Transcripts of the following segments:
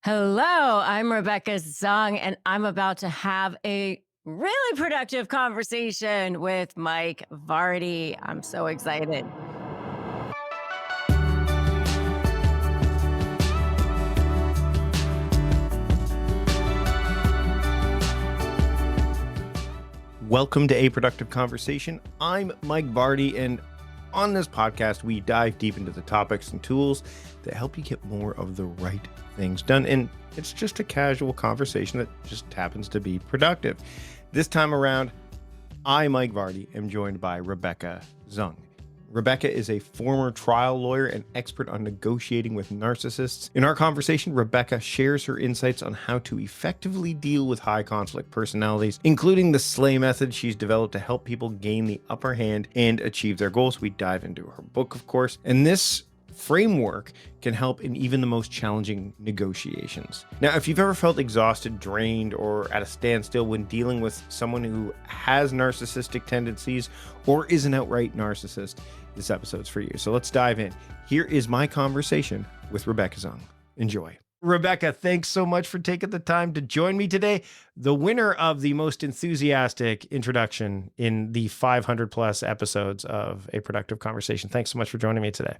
Hello, I'm Rebecca Zung, and I'm about to have a really productive conversation with Mike Vardy. I'm so excited. Welcome to A Productive Conversation. I'm Mike Vardy, and on this podcast, we dive deep into the topics and tools that help you get more of the right things done. And it's just a casual conversation that just happens to be productive. This time around, I, Mike Vardy, am joined by Rebecca Zung. Rebecca is a former trial lawyer and expert on negotiating with narcissists. In our conversation, Rebecca shares her insights on how to effectively deal with high conflict personalities, including the SLAY method she's developed to help people gain the upper hand and achieve their goals. We dive into her book, of course, and this framework can help in even the most challenging negotiations. Now, if you've ever felt exhausted, drained, or at a standstill when dealing with someone who has narcissistic tendencies or is an outright narcissist, this episode's for you. So let's dive in. Here is my conversation with Rebecca Zung. Enjoy. Rebecca, thanks so much for taking the time to join me today. The winner of the most enthusiastic introduction in the 500 plus episodes of A Productive Conversation. Thanks so much for joining me today.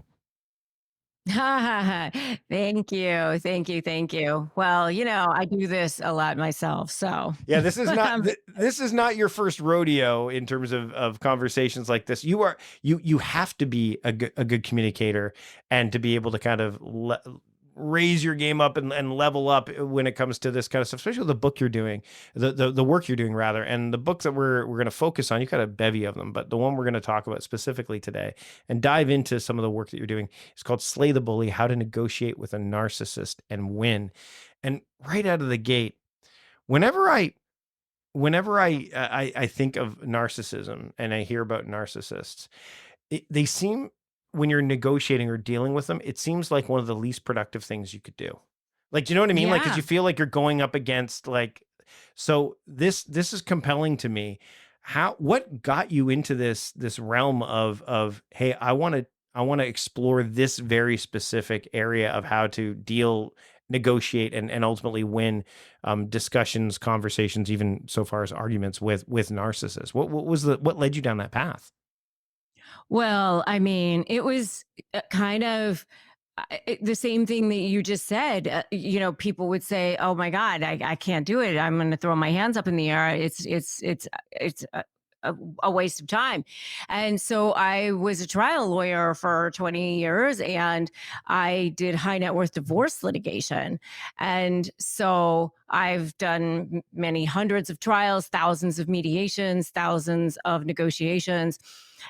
Thank you. Thank you. Thank you. Well, I do this a lot myself. So, Yeah, this is not um, this is not your first rodeo in terms of conversations like this. You have to be a good communicator and to be able to kind of raise your game up and level up when it comes to this kind of stuff, especially the book you're doing, the work you're doing rather. And the books that we're going to focus on, you got a bevy of them, but the one we're going to talk about specifically today and dive into some of the work that you're doing is called Slay the Bully: How to Negotiate with a Narcissist and Win. And right out of the gate, whenever I think of narcissism and I hear about narcissists, they seem, when you're negotiating or dealing with them, it seems like one of the least productive things you could do. Like, do you know what I mean? Like, because yeah. you feel like you're going up against so this is compelling to me. What got you into this realm of hey, I want to explore this very specific area of how to negotiate, and ultimately win discussions, conversations, even so far as arguments with narcissists. What led you down that path? Well, I mean, it was kind of the same thing that you just said. People would say, "Oh my God, I can't do it. I'm going to throw my hands up in the air. It's a waste of time." And so I was a trial lawyer for 20 years and I did high net worth divorce litigation. And so I've done many hundreds of trials, thousands of mediations, thousands of negotiations.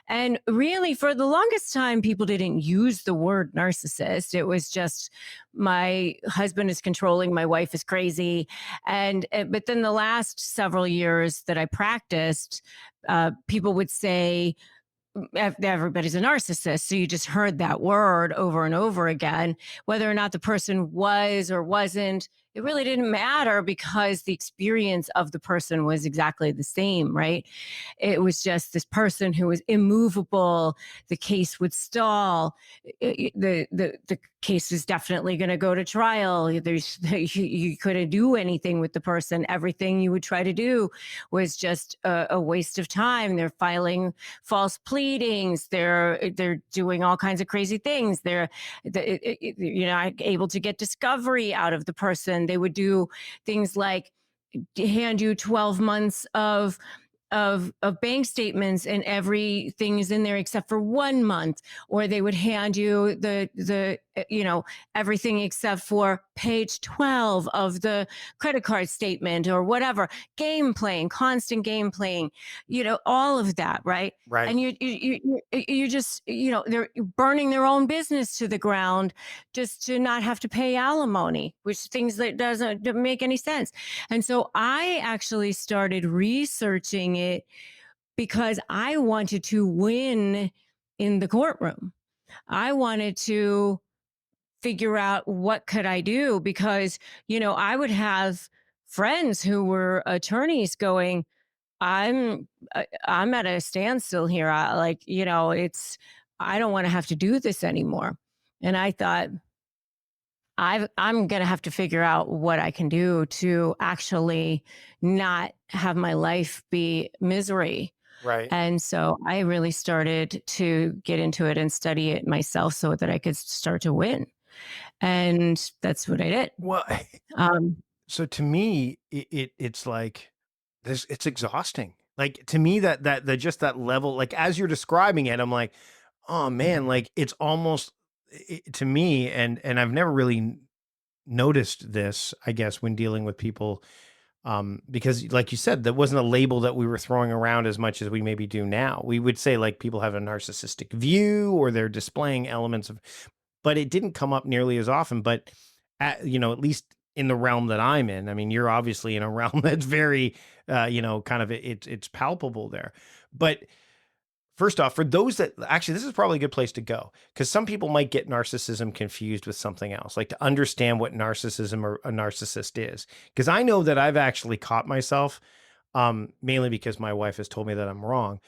And really, for the longest time, people didn't use the word narcissist. It was just my husband is controlling, my wife is crazy. But then the last several years that I practiced, people would say, everybody's a narcissist. So you just heard that word over and over again. Whether or not the person was or wasn't, it really didn't matter because the experience of the person was exactly the same, right? It was just this person who was immovable. The case would stall. The case is definitely going to go to trial. You couldn't do anything with the person. Everything you would try to do was just a waste of time. They're filing false pleadings. They're doing all kinds of crazy things. They're able to get discovery out of the person. They would do things like hand you 12 months of bank statements and everything is in there except for 1 month, or they would hand you the everything except for page 12 of the credit card statement or whatever. Constant game playing, all of that, right? Right. And you just, they're burning their own business to the ground just to not have to pay alimony, which things that doesn't make any sense. And so I actually started researching it because I wanted to win in the courtroom. I wanted to figure out what could I do because, I would have friends who were attorneys going, I'm at a standstill here. I don't want to have to do this anymore. And I thought, I'm going to have to figure out what I can do to actually not have my life be misery. Right. And so I really started to get into it and study it myself so that I could start to win. And that's what I did. Well, Um, so to me, it's like this. It's exhausting. Like to me, that just that level, like as you're describing it, I'm like, oh man, like it's almost to me, and I've never really noticed this, I guess, when dealing with people, because like you said, that wasn't a label that we were throwing around as much as we maybe do now. We would say like people have a narcissistic view or they're displaying elements of, but it didn't come up nearly as often. But at least in the realm that I'm in, I mean, you're obviously in a realm that's very, kind of it's palpable there. But first off, for those that actually, this is probably a good place to go because some people might get narcissism confused with something else, like to understand what narcissism or a narcissist is. Because I know that I've actually caught myself, mainly because my wife has told me that I'm wrong.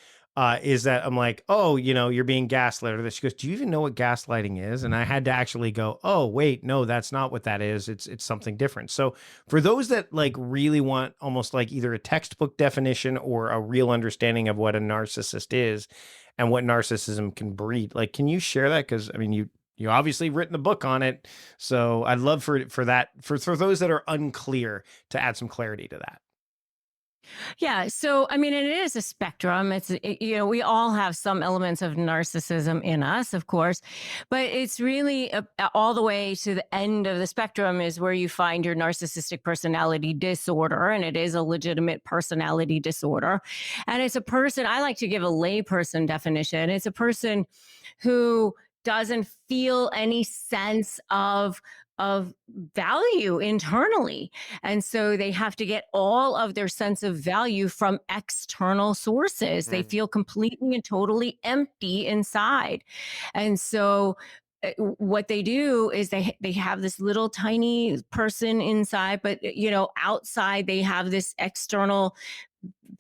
Is that I'm like, oh, you're being gaslit or this. She goes, do you even know what gaslighting is? And I had to actually go, oh, wait, no, that's not what that is. It's something different. So for those that like really want almost like either a textbook definition or a real understanding of what a narcissist is and what narcissism can breed, like, can you share that? Because I mean, you obviously written a book on it, so I'd love for that for those that are unclear to add some clarity to that. Yeah. So, I mean, and it is a spectrum. We all have some elements of narcissism in us, of course, but it's really all the way to the end of the spectrum is where you find your narcissistic personality disorder. And it is a legitimate personality disorder. And it's a person, I like to give a layperson definition. It's a person who doesn't feel any sense of value internally. And so they have to get all of their sense of value from external sources. They Mm. feel completely and totally empty inside. And so what they do is they have this little tiny person inside, but outside they have this external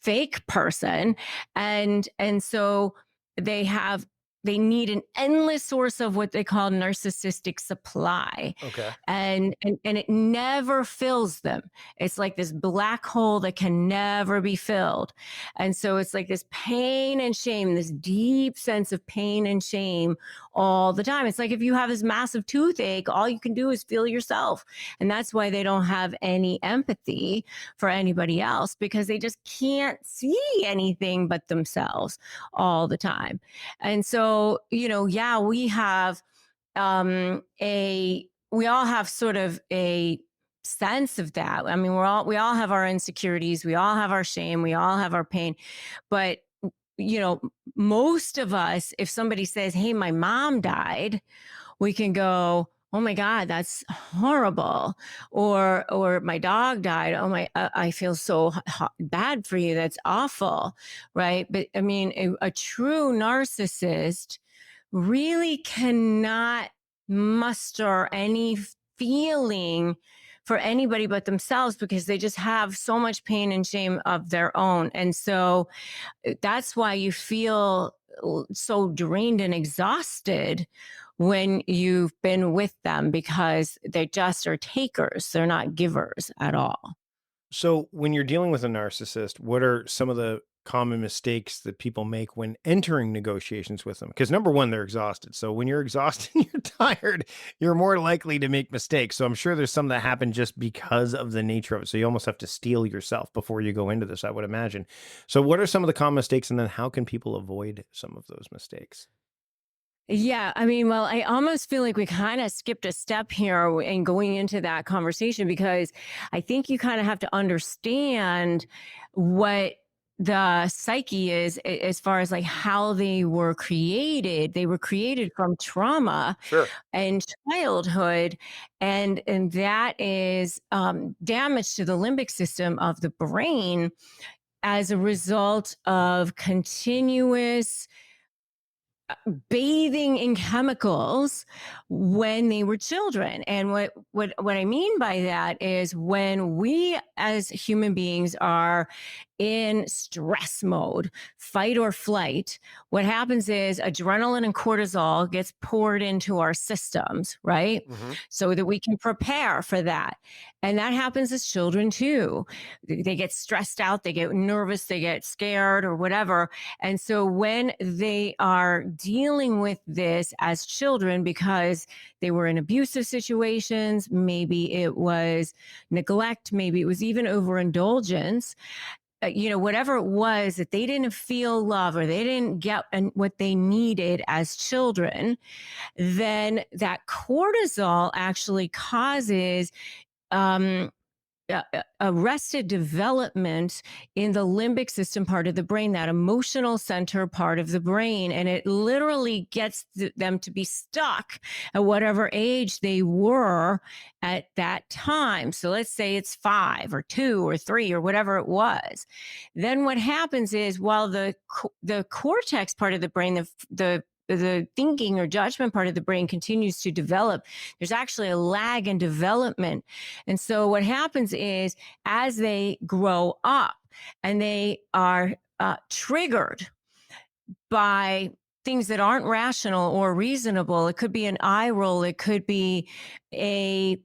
fake person. And so they have they need an endless source of what they call narcissistic supply, Okay. and it never fills them. It's like this black hole that can never be filled. And so it's like this pain and shame, this deep sense of pain and shame all the time. It's like if you have this massive toothache, all you can do is feel yourself. And that's why they don't have any empathy for anybody else, because they just can't see anything but themselves all the time. And so, yeah, we all have sort of a sense of that. I mean, we all have our insecurities, we all have our shame, we all have our pain, but you know, most of us, if somebody says, "Hey, my mom died," we can go, "Oh my god, that's horrible," or "My dog died. Oh my, I feel so bad for you. That's awful," right? But I mean, a true narcissist really cannot muster any feeling for anybody but themselves, because they just have so much pain and shame of their own. And so that's why you feel so drained and exhausted when you've been with them, because they just are takers. They're not givers at all. So, when you're dealing with a narcissist, what are some of the common mistakes that people make when entering negotiations with them? Because number one, they're exhausted. So, when you're exhausted and you're tired, you're more likely to make mistakes. So, I'm sure there's some that happen just because of the nature of it. So, you almost have to steel yourself before you go into this, I would imagine. So, what are some of the common mistakes? And then how can people avoid some of those mistakes? Yeah, I mean, well, I almost feel like we kind of skipped a step here in going into that conversation, because I think you kind of have to understand what the psyche is, as far as like how they were created. They were created from trauma Sure. and childhood, and that is damage to the limbic system of the brain as a result of continuous bathing in chemicals when they were children. And what I mean by that is, when we as human beings are in stress mode, fight or flight, what happens is adrenaline and cortisol gets poured into our systems, right? Mm-hmm. So that we can prepare for that. And that happens as children too. They get stressed out, they get nervous, they get scared or whatever. And so when they are dealing with this as children, because they were in abusive situations, maybe it was neglect, maybe it was even overindulgence, whatever it was that they didn't feel love or they didn't get what they needed as children, then that cortisol actually causes um, arrested development in the limbic system part of the brain, that emotional center part of the brain. And it literally gets them to be stuck at whatever age they were at that time. So let's say it's 5 or 2 or 3 or whatever it was. Then what happens is while the cortex part of the brain, the thinking or judgment part of the brain continues to develop, there's actually a lag in development. And so what happens is as they grow up and they are triggered by things that aren't rational or reasonable, it could be an eye roll, it could be a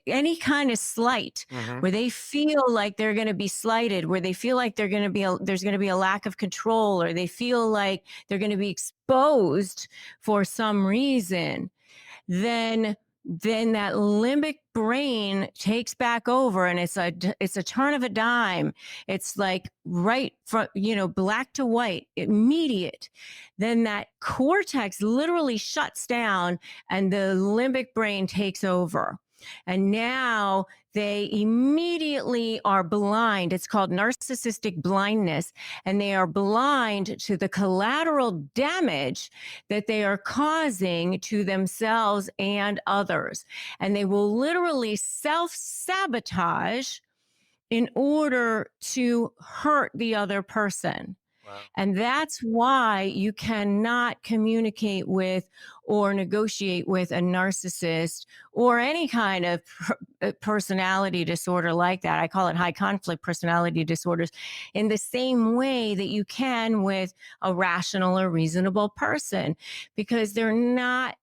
any kind of slight Mm-hmm. where they feel like they're going to be slighted, where they feel like there's going to be a lack of control, or they feel like they're going to be exposed for some reason, then that limbic brain takes back over, and it's a turn of a dime. It's like right from black to white, immediate. Then that cortex literally shuts down and the limbic brain takes over. And now they immediately are blind. It's called narcissistic blindness. And they are blind to the collateral damage that they are causing to themselves and others. And they will literally self-sabotage in order to hurt the other person. Wow. And that's why you cannot communicate with or negotiate with a narcissist or any kind of personality disorder like that. I call it high conflict personality disorders, in the same way that you can with a rational or reasonable person, because they're not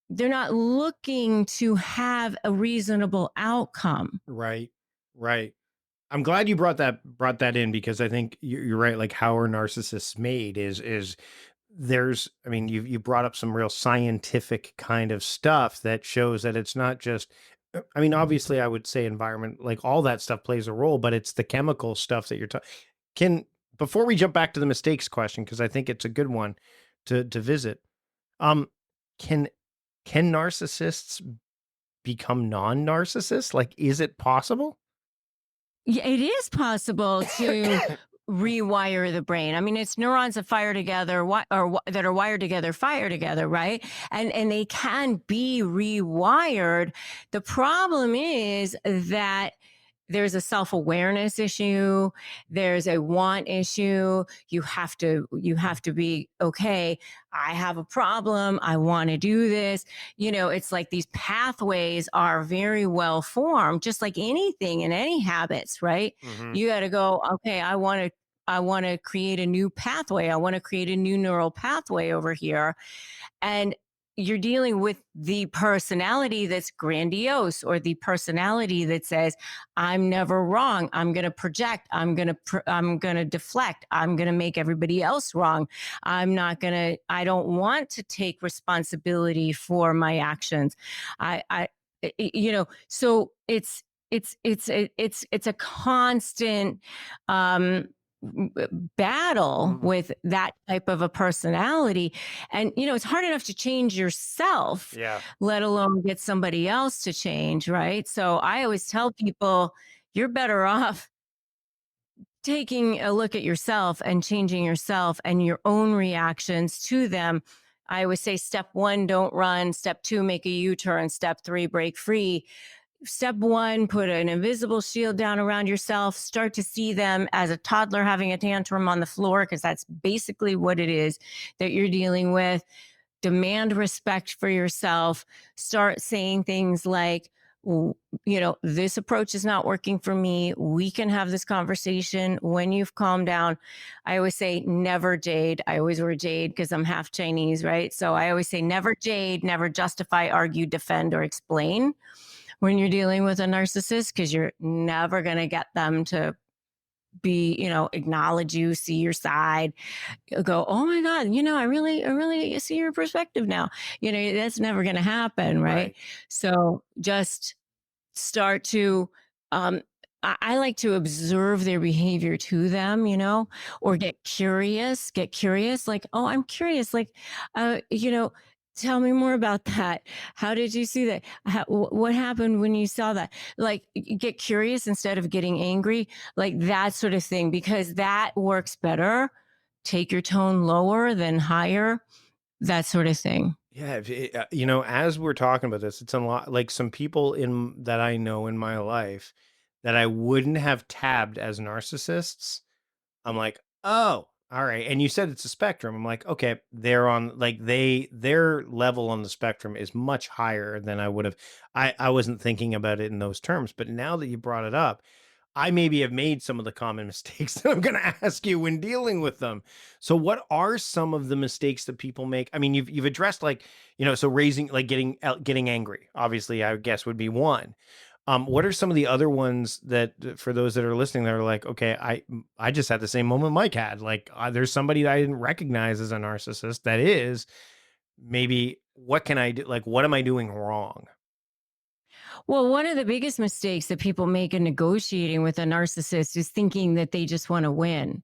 looking to have a reasonable outcome. Right. Right. I'm glad you brought that in, because I think you're right. Like, how are narcissists made is there's, I mean, you brought up some real scientific kind of stuff that shows that it's not just, I mean, obviously I would say environment, like all that stuff plays a role, but it's the chemical stuff that you're talking. Before we jump back to the mistakes question, because I think it's a good one to visit. Um, can narcissists become non-narcissists? Like, is it possible? Yeah, it is possible to rewire the brain. I mean, it's neurons that fire together, that are wired together, fire together, right? And they can be rewired. The problem is that there's a self-awareness issue, there's a want issue. You have to be, okay, I have a problem, I want to do this. It's like these pathways are very well formed, just like anything in any habits, right? Mm-hmm. You got to go, okay, I want to create a new pathway, I want to create a new neural pathway over here. And you're dealing with the personality that's grandiose, or the personality that says, I'm never wrong, I'm going to project, I'm going to deflect, I'm going to make everybody else wrong, I don't want to take responsibility for my actions. So it's a constant battle with that type of a personality. And it's hard enough to change yourself, let alone get somebody else to change, right? So I always tell people, you're better off taking a look at yourself and changing yourself and your own reactions to them. I always say, step 1, don't run. Step 2, make a U-turn. Step 3, break free. Step 1, put an invisible shield down around yourself. Start to see them as a toddler having a tantrum on the floor, because that's basically what it is that you're dealing with. Demand respect for yourself. Start saying things like, This approach is not working for me. We can have this conversation when you've calmed down. I always say never jade. I always wear jade because I'm half Chinese, right? So I always say never jade, never justify, argue, defend, or explain when you're dealing with a narcissist, because you're never going to get them to acknowledge you, see your side, go, oh my God, I really see your perspective now. That's never going to happen. Right. Right. So just start to I like to observe their behavior to them, or get curious, like, oh, I'm curious, like, uh you know tell me more about that. How did you see that? What happened when you saw that? Like, get curious instead of getting angry, like that sort of thing, because that works better. Take your tone lower than higher, that sort of thing. Yeah, as we're talking about this, it's a lot like some people in that I know in my life that I wouldn't have tabbed as narcissists. I'm like, "Oh, all right." And you said it's a spectrum. I'm like, "Okay, they're on like their level on the spectrum is much higher than I would have." I wasn't thinking about it in those terms, but now that you brought it up, I maybe have made some of the common mistakes that I'm going to ask you when dealing with them. So what are some of the mistakes that people make? I mean, you've addressed like, so raising like getting angry, obviously, I guess would be one. What are some of the other ones that for those that are listening that are like, okay, I just had the same moment Mike had. Like, there's somebody that I didn't recognize as a narcissist that is maybe what can I do? Like, what am I doing wrong? Well, one of the biggest mistakes that people make in negotiating with a narcissist is thinking that they just want to win.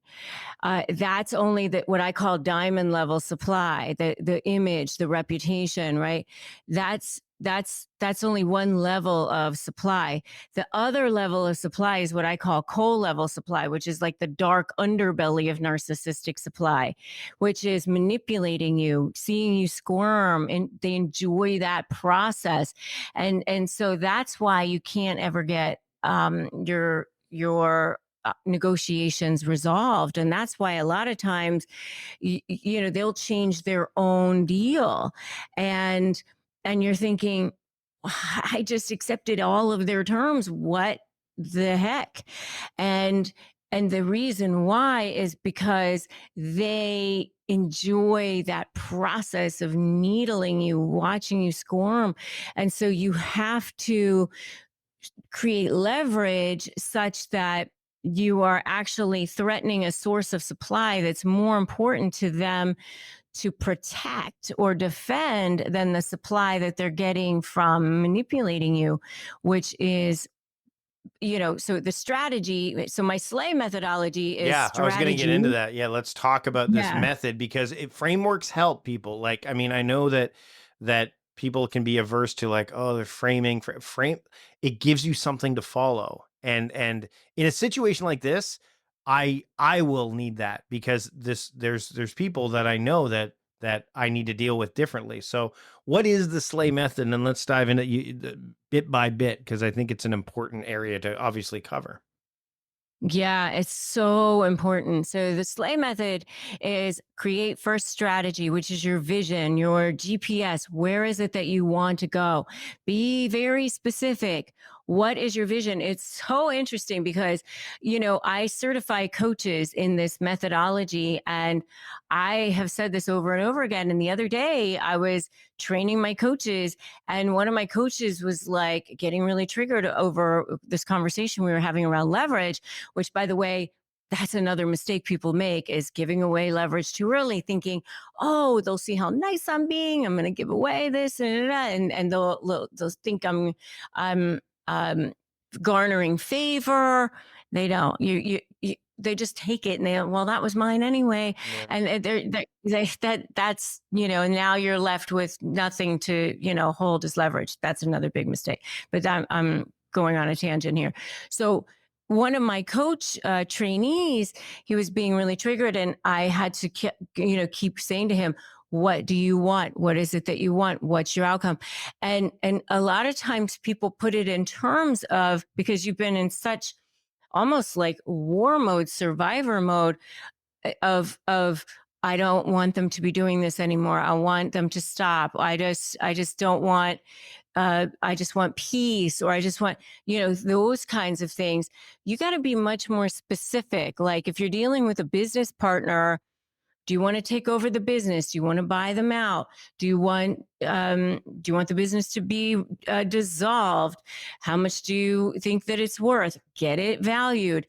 That's only what I call diamond level supply, the image, the reputation, right? That's only one level of supply. The other level of supply is what I call coal level supply, which is like the dark underbelly of narcissistic supply, which is manipulating you, seeing you squirm, and they enjoy that process. And so that's why you can't ever get your negotiations resolved. And that's why a lot of times they'll change their own deal. And and you're thinking, I just accepted all of their terms, what the heck? And and the reason why is because they enjoy that process of needling you, watching you squirm. And so you have to create leverage such that you are actually threatening a source of supply that's more important to them to protect or defend than the supply that they're getting from manipulating you, which is, so the strategy. So my slay methodology is Yeah, I was going to get into strategy. that. Yeah, let's talk about this Yeah. method because frameworks help people. Like, I mean, I know that people can be averse to like, oh, they're framing frame. It gives you something to follow, and in a situation like this, I will need that because there's people that I know that I need to deal with differently. So, what is the slay method? And let's dive into bit by bit because I think it's an important area to obviously cover. Yeah, it's so important. So the slay method is create first strategy, which is your vision, your GPS. Where is it that you want to go? Be very specific. What is your vision? It's so interesting because, I certify coaches in this methodology, and I have said this over and over again. And the other day I was training my coaches, and one of my coaches was like getting really triggered over this conversation we were having around leverage, which, by the way, that's another mistake people make, is giving away leverage too early, thinking, oh, they'll see how nice I'm being, I'm going to give away this and they'll think I'm garnering favor. They don't. They just take it, and well, that was mine anyway. Yeah. And that's, and now you're left with nothing to, hold as leverage. That's another big mistake. But I'm going on a tangent here. So one of my coach trainees, he was being really triggered, and I had to keep saying to him, what do you want? What is it that you want? What's your outcome? And a lot of times people put it in terms of, because you've been in such almost like war mode, survivor mode, of I don't want them to be doing this anymore. I want them to stop. I just don't want I just want peace, or I just want, those kinds of things. You got to be much more specific. Like if you're dealing with a business partner, do you want to take over the business? Do you want to buy them out? Do you want the business to be dissolved? How much do you think that it's worth? Get it valued.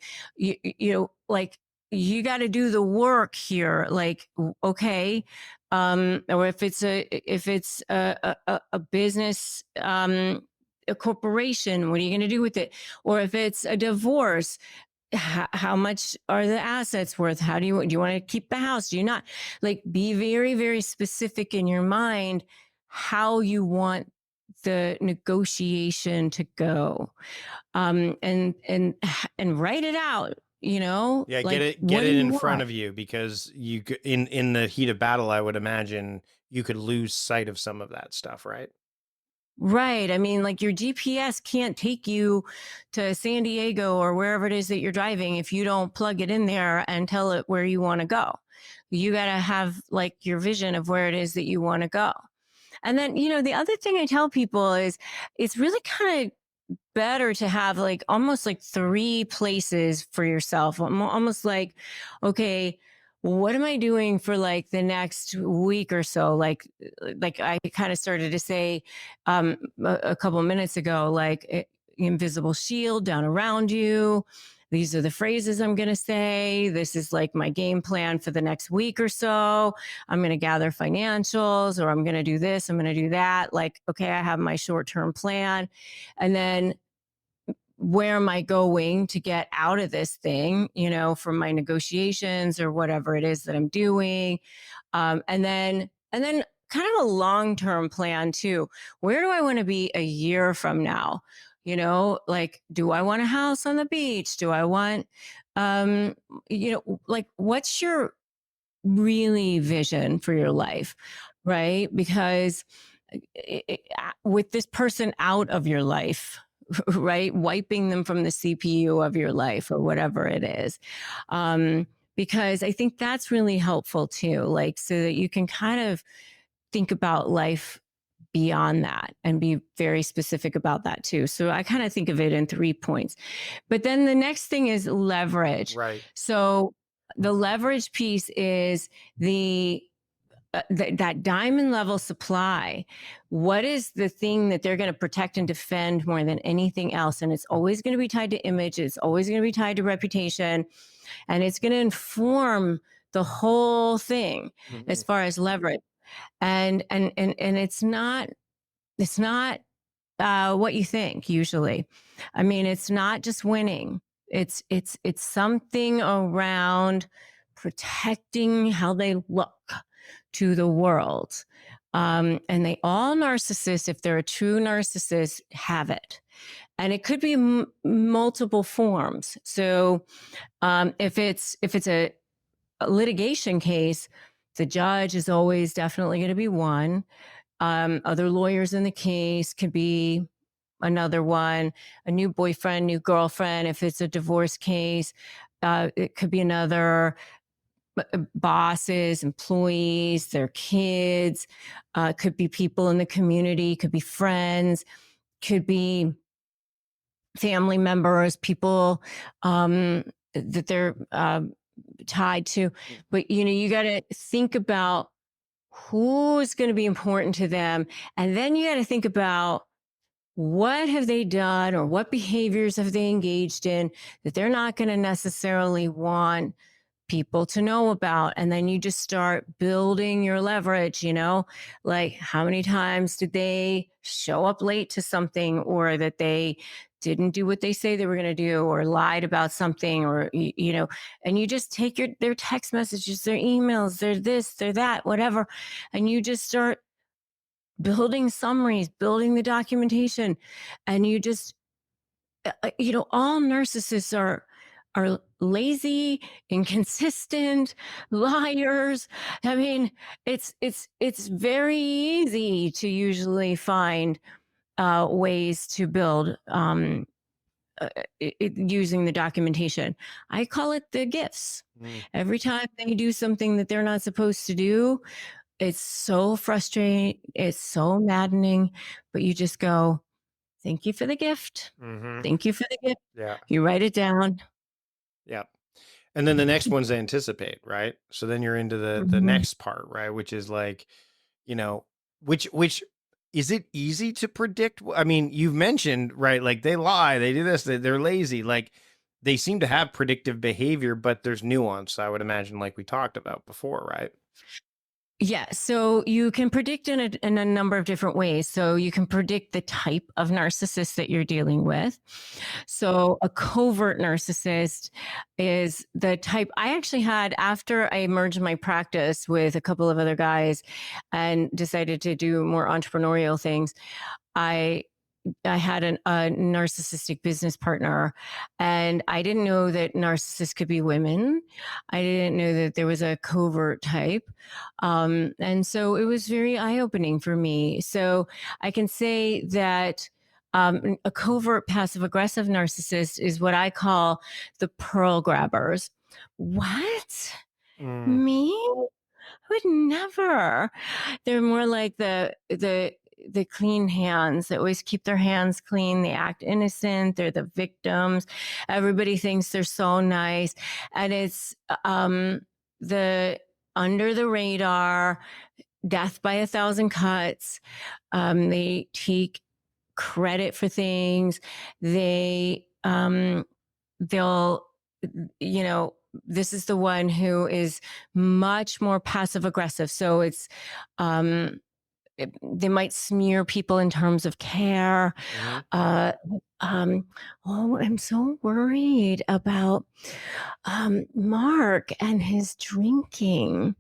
Like you got to do the work here. Like, okay, or if it's a business, a corporation, what are you going to do with it? Or if it's a divorce, how much are the assets worth? Do you want to keep the house? Do you not? Like, be very, very specific in your mind how you want the negotiation to go, and write it out. Yeah, Like, get what do it you in front want? of you, because in the heat of battle, I would imagine you could lose sight of some of that stuff, right? Right. I mean, like your GPS can't take you to San Diego or wherever it is that you're driving if you don't plug it in there and tell it where you want to go. You got to have like your vision of where it is that you want to go. And then, the other thing I tell people is it's really kind of better to have like almost like three places for yourself. Almost like, okay, what am I doing for like the next week or so? Like I kind of started to say a couple of minutes ago, like invisible shield down around you. These are the phrases I'm going to say. This is like my game plan for the next week or so. I'm going to gather financials, or I'm going to do this, I'm going to do that. Like, okay, I have my short term plan. And then where am I going to get out of this thing, from my negotiations or whatever it is that I'm doing. And then kind of a long-term plan too. Where do I want to be a year from now? Like, do I want a house on the beach? Do I want, like, what's your really vision for your life? Right. Because with this person out of your life, right, wiping them from the CPU of your life or whatever it is, because I think that's really helpful too, like so that you can kind of think about life beyond that and be very specific about that too. So I kind of think of it in 3 points. But then the next thing is leverage. Right. So the leverage piece is that diamond level supply. What is the thing that they're going to protect and defend more than anything else? And it's always going to be tied to image. It's always going to be tied to reputation, and it's going to inform the whole thing as far as leverage. And it's not what you think usually. I mean, it's not just winning. It's something around protecting how they look to the world. And they all narcissists, if they're a true narcissist, have it. And it could be multiple forms. So if it's a litigation case, the judge is always definitely going to be one. Other lawyers in the case could be another one, a new boyfriend, new girlfriend. If it's a divorce case, it could be another, bosses, employees, their kids, could be people in the community, could be friends, could be family members, people that they're tied to. But, you got to think about who's going to be important to them. And then you got to think about what have they done or what behaviors have they engaged in that they're not going to necessarily want people to know about. And then you just start building your leverage, like how many times did they show up late to something, or that they didn't do what they say they were going to do, or lied about something, or, and you just take their text messages, their emails, their this, their that, whatever. And you just start building summaries, building the documentation. And you just, all narcissists are lazy, inconsistent, liars. I mean, it's very easy to usually find ways to build using the documentation. I call it the gifts. Every time they do something that they're not supposed to do, It's so frustrating. It's so maddening, but you just go, thank you for the gift. Mm-hmm. Thank you for the gift. Yeah. You write it down. Yeah. And then the next one's anticipate, right? So then you're into the Mhm. next part, right? Which is like, you know, which is it easy to predict? I mean, you've mentioned, right? Like they lie, they do this, they're lazy. Like they seem to have predictive behavior, but there's nuance, I would imagine, like we talked about before, right? Yeah, so you can predict in a number of different ways. So you can predict the type of narcissist that you're dealing with. So a covert narcissist is the type I actually had after I merged my practice with a couple of other guys and decided to do more entrepreneurial things. I I had a narcissistic business partner, and I didn't know that narcissists could be women. I didn't know that there was a covert type. And so it was very eye opening for me. So I can say that a covert passive aggressive narcissist is what I call the pearl grabbers. What? Mm, Me? Would never. They're more like the clean hands. They always keep their hands clean. They act innocent. They're the victims. Everybody thinks they're so nice, and it's the under the radar, death by a thousand cuts. They take credit for things. They'll you know, this is the one who is much more passive aggressive. So um, they might smear people in terms of care. mhm. Uh, um, oh, I'm so worried about Mark and his drinking.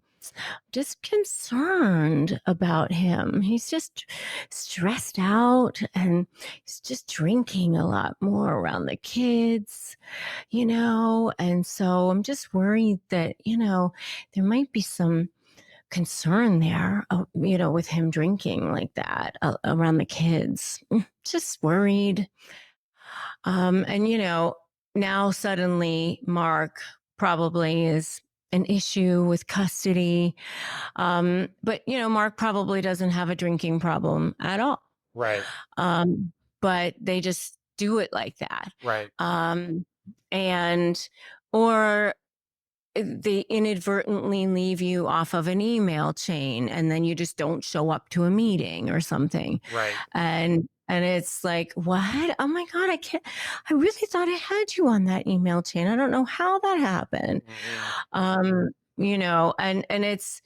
Just concerned about him. He's just stressed out and he's just drinking a lot more around the kids, and so I'm just worried that, there might be some concern there, with him drinking like that around the kids. Just worried. And, now suddenly Mark probably is an issue with custody. But, Mark probably doesn't have a drinking problem at all. Right. Um, but they just do it like that. Right. Um, and, or they inadvertently leave you off of an email chain and then you just don't show up to a meeting or something. Right. And it's like, what? Oh my God, I really thought I had you on that email chain. I don't know how that happened. Mhm. And it's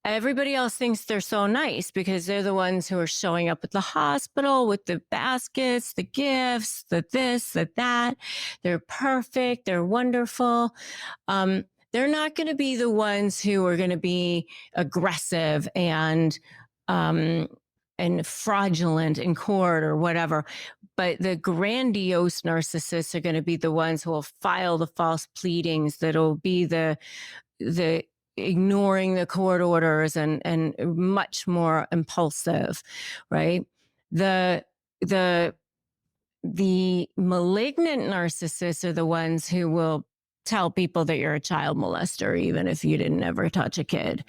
everybody else thinks they're so nice because they're the ones who are showing up at the hospital with the baskets, the gifts, the this, the that. They're perfect. They're wonderful. Um, they're not going to be the ones who are going to be aggressive um, and fraudulent in court or whatever. But the grandiose narcissists are going to be the ones who will file the false pleadings. That'll be the ignoring the court orders and much more impulsive, right? The the the malignant narcissists are the ones who will tell people that you're a child molester even if you didn't ever touch a kid.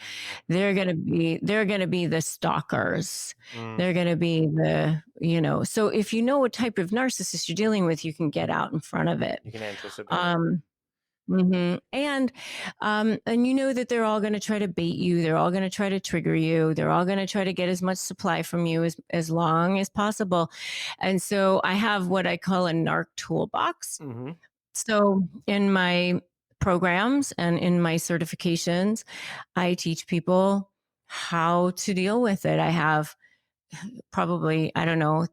They're going to be the stalkers. Mm, They're going to be so if you know what type of narcissist you're dealing with, you can get out in front of it. you can anticipate it. um and you know that they're all going to try to bait you. They're all going to try to trigger you. They're all going to try to get as much supply from you as long as possible. And so I have what I call a narc toolbox. Hmm. So in my programs and in my certifications, I teach people how to deal with it. I have probably, I don't know,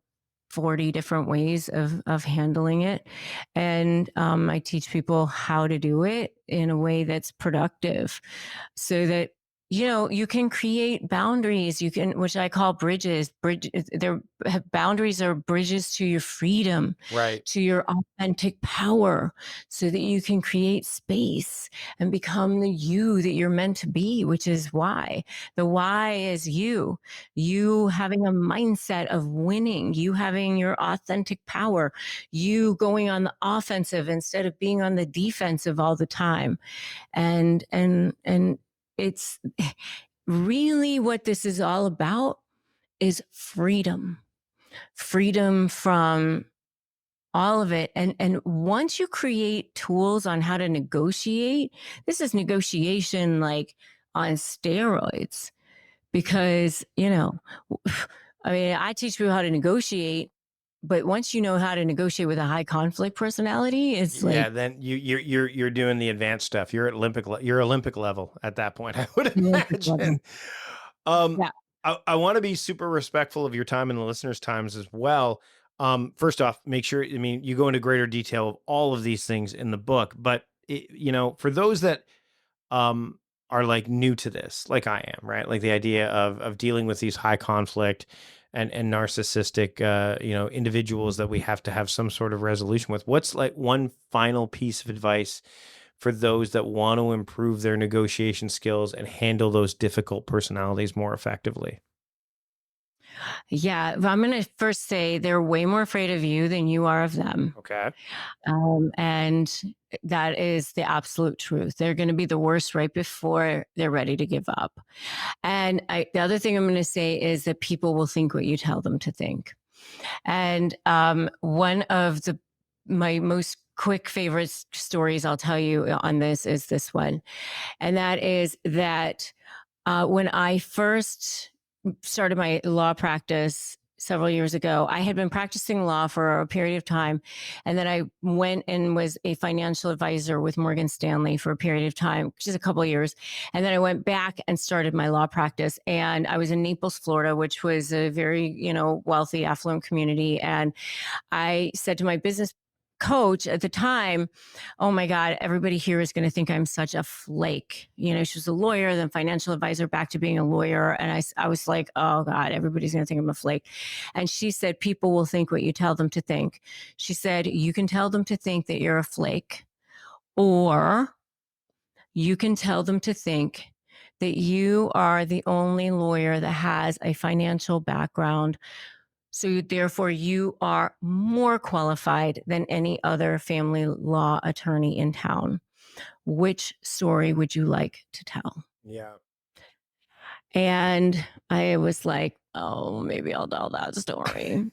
40 different ways of handling it. And I teach people how to do it in a way that's productive so that you can create boundaries. You can, which I call bridges. Their boundaries are bridges to your freedom, Right. to your authentic power, so that you can create space and become the you that you're meant to be, which is why. The why is you having a mindset of winning, you having your authentic power, you going on the offensive instead of being on the defensive all the time. And it's really what this is all about is freedom. Freedom from all of it. And once you create tools on how to negotiate, this is negotiation like on steroids because, I mean, I teach people how to negotiate, but once you know how to negotiate with a high conflict personality, it's like Yeah, then you're doing the advanced stuff. You're Olympic level at that point, I would imagine. Um, yeah. I want to be super respectful of your time and the listeners' times as well. First off, make sure, I mean, you go into greater detail of all of these things in the book, but for those that um are like new to this, like I am, right? Like the idea of dealing with these high conflict and narcissistic individuals that we have to have some sort of resolution with. What's like one final piece of advice for those that want to improve their negotiation skills and handle those difficult personalities more effectively? Yeah. I'm going to first say they're way more afraid of you than you are of them. Okay. And that is the absolute truth. They're going to be the worst right before they're ready to give up. And the other thing I'm going to say is that people will think what you tell them to think. And one of my most quick favorite stories I'll tell you on this is this one. And that is that when I first started my law practice several years ago, I had been practicing law for a period of time. And then I went and was a financial advisor with Morgan Stanley for a period of time, just a couple of years. And then I went back and started my law practice. And I was in Naples, Florida, which was a very, wealthy, affluent community. And I said to my business coach at the time, oh my God, everybody here is going to think I'm such a flake. She was a lawyer, then financial advisor, back to being a lawyer. And I was like, oh God, everybody's going to think I'm a flake. And she said, people will think what you tell them to think. She said, you can tell them to think that you're a flake, or you can tell them to think that you are the only lawyer that has a financial background, so therefore, you are more qualified than any other family law attorney in town. Which story would you like to tell? Yeah. And I was like, oh, maybe I'll tell that story.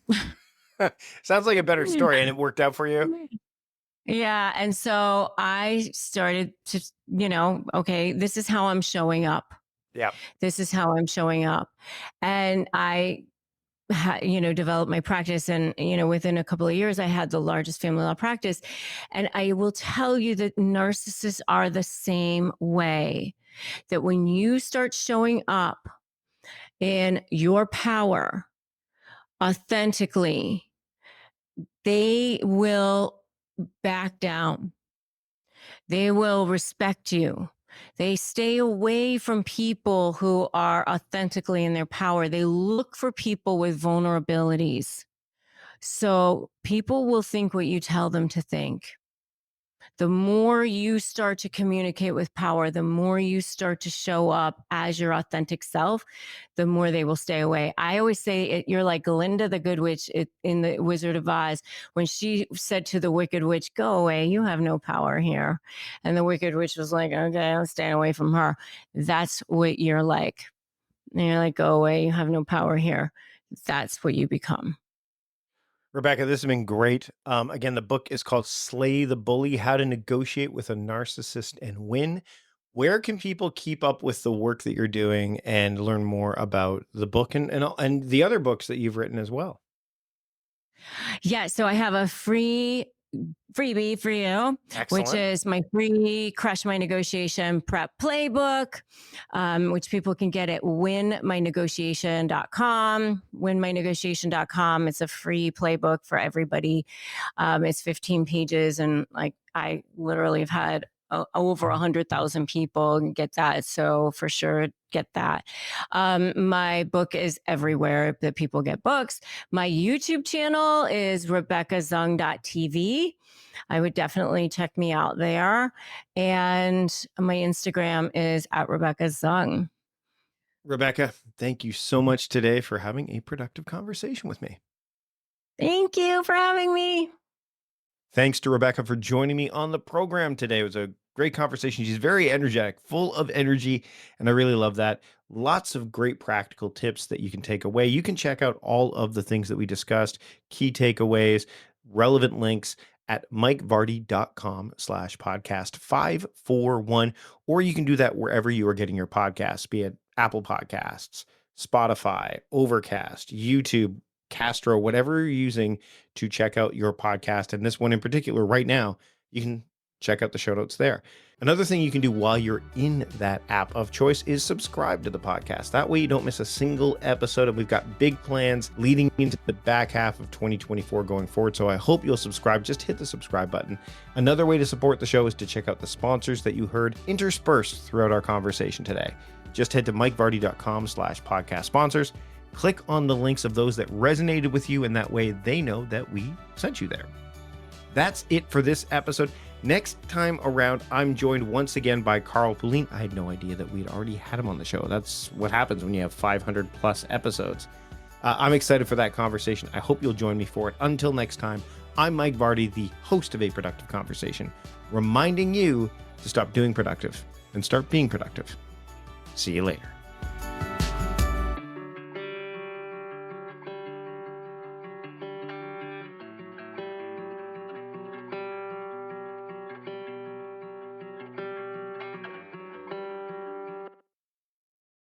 Sounds like a better story, and it worked out for you. Yeah. And so I started to, okay, this is how I'm showing up. Yeah. This is how I'm showing up. And I developed my practice. And, within a couple of years, I had the largest family law practice. And I will tell you that narcissists are the same way, that when you start showing up in your power authentically, they will back down. They will respect you. They stay away from people who are authentically in their power. They look for people with vulnerabilities. So people will think what you tell them to think. The more you start to communicate with power, the more you start to show up as your authentic self, the more they will stay away. I always say you're like Glinda the Good Witch in the Wizard of Oz, when she said to the Wicked Witch, go away, you have no power here. And the Wicked Witch was like, okay, I'll stay away from her. That's what you're like. And you're like, go away, you have no power here. That's what you become. Rebecca, this has been great. Again, the book is called Slay the Bully: How to Negotiate with a Narcissist and Win. Where can people keep up with the work that you're doing and learn more about the book and the other books that you've written as well? Yeah, so I have a freebie for you, which Excellent. is my free Crush My Negotiation Prep Playbook, which people can get at winmynegotiation.com. Winmynegotiation.com. It's a free playbook for everybody. It's 15 pages, and like I literally have had over 100,000 people get that. So for sure, get that. My book is everywhere that people get books. My YouTube channel is RebeccaZung.tv. I would definitely check me out there. And my Instagram is at Rebecca Zung. Rebecca, thank you so much today for having a productive conversation with me. Thank you for having me. Thanks to Rebecca for joining me on the program today. It was a great conversation. She's very energetic, full of energy, and I really love that. Lots of great practical tips that you can take away. You can check out all of the things that we discussed, key takeaways, relevant links at mikevardy.com/podcast 541, or you can do that wherever you are getting your podcasts, be it Apple Podcasts, Spotify, Overcast, YouTube, Castro, whatever you're using to check out your podcast. And this one in particular, right now, you can check out the show notes there. Another thing you can do while you're in that app of choice is subscribe to the podcast. That way you don't miss a single episode. And we've got big plans leading into the back half of 2024 going forward. So I hope you'll subscribe. Just hit the subscribe button. Another way to support the show is to check out the sponsors that you heard interspersed throughout our conversation today. Just head to mikevardy.com/podcast sponsors. Click on the links of those that resonated with you, and that way they know that we sent you there. That's it for this episode. Next time around, I'm joined once again by Carl Poulin. I had no idea that we'd already had him on the show. That's what happens when you have 500 plus episodes. I'm excited for that conversation. I hope you'll join me for it. Until next time, I'm Mike Vardy, the host of A Productive Conversation, reminding you to stop doing productive and start being productive. See you later.